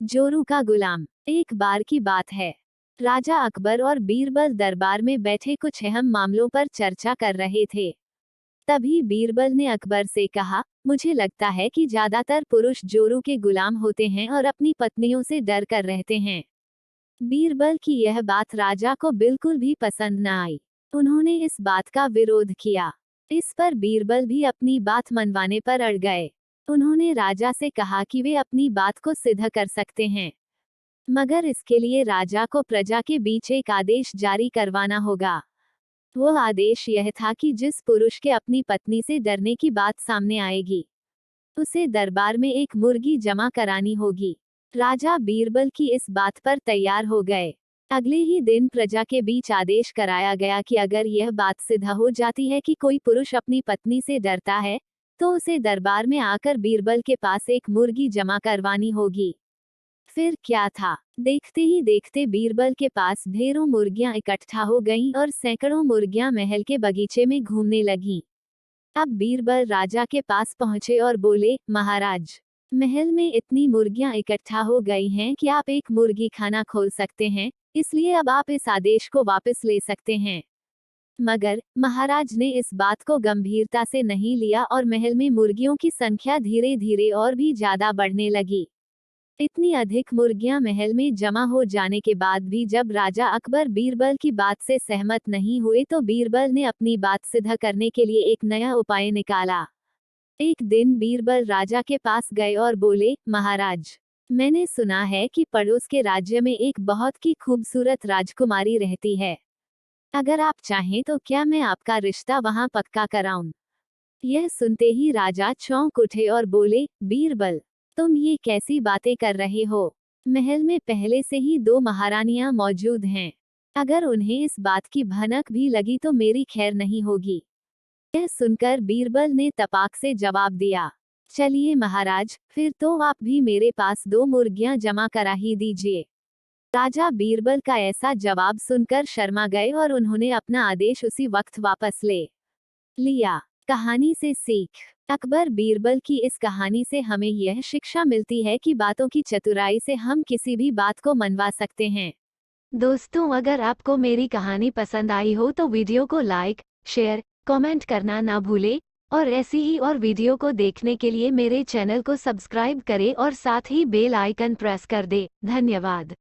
जोरू का गुलाम। एक बार की बात है, राजा अकबर और बीरबल दरबार में बैठे कुछ अहम मामलों पर चर्चा कर रहे थे। तभी बीरबल ने अकबर से कहा, मुझे लगता है कि ज्यादातर पुरुष जोरू के गुलाम होते हैं और अपनी पत्नियों से डर कर रहते हैं। बीरबल की यह बात राजा को बिल्कुल भी पसंद न आई। उन्होंने इस बात का विरोध किया। इस पर बीरबल भी अपनी बात मनवाने पर अड़ गए। उन्होंने राजा से कहा कि वे अपनी बात को सिद्ध कर सकते हैं, मगर इसके लिए राजा को प्रजा के बीच एक आदेश जारी करवाना होगा। वो आदेश यह था कि जिस पुरुष के अपनी पत्नी से डरने की बात सामने आएगी, उसे दरबार में एक मुर्गी जमा करानी होगी। राजा बीरबल की इस बात पर तैयार हो गए। अगले ही दिन प्रजा के बीच आदेश कराया गया कि अगर यह बात सिद्ध हो जाती है कि कोई पुरुष अपनी पत्नी से डरता है, तो उसे दरबार में आकर बीरबल के पास एक मुर्गी जमा करवानी होगी। फिर क्या था, देखते ही देखते बीरबल के पास ढेरों मुर्गियां इकट्ठा हो गईं और सैकड़ों मुर्गियां महल के बगीचे में घूमने लगीं। अब बीरबल राजा के पास पहुंचे और बोले, महाराज, महल में इतनी मुर्गियां इकट्ठा हो गई हैं कि आप एक मुर्गी खाना खोल सकते हैं, इसलिए अब आप इस आदेश को वापस ले सकते हैं। मगर महाराज ने इस बात को गंभीरता से नहीं लिया और महल में मुर्गियों की संख्या धीरे धीरे और भी ज्यादा बढ़ने लगी। इतनी अधिक मुर्गियां महल में जमा हो जाने के बाद भी जब राजा अकबर बीरबल की बात से सहमत नहीं हुए, तो बीरबल ने अपनी बात सिद्ध करने के लिए एक नया उपाय निकाला। एक दिन बीरबल राजा के पास गए और बोले, महाराज, मैंने सुना है कि पड़ोस के राज्य में एक बहुत ही खूबसूरत राजकुमारी रहती है। अगर आप चाहें तो क्या मैं आपका रिश्ता वहां पक्का कराऊं? यह सुनते ही राजा चौंक उठे और बोले, बीरबल, तुम ये कैसी बातें कर रहे हो? महल में पहले से ही 2 महारानियां मौजूद हैं। अगर उन्हें इस बात की भनक भी लगी तो मेरी खैर नहीं होगी। यह सुनकर बीरबल ने तपाक से जवाब दिया, चलिए महाराज, फिर तो आप भी मेरे पास 2 मुर्गियां जमा करा ही दीजिए। राजा बीरबल का ऐसा जवाब सुनकर शर्मा गए और उन्होंने अपना आदेश उसी वक्त वापस ले लिया। कहानी से सीख। अकबर बीरबल की इस कहानी से हमें यह शिक्षा मिलती है कि बातों की चतुराई से हम किसी भी बात को मनवा सकते हैं। दोस्तों, अगर आपको मेरी कहानी पसंद आई हो तो वीडियो को लाइक, शेयर, कमेंट करना ना भूले और ऐसी ही और वीडियो को देखने के लिए मेरे चैनल को सब्सक्राइब करें और साथ ही बेल आइकन प्रेस कर दे। धन्यवाद।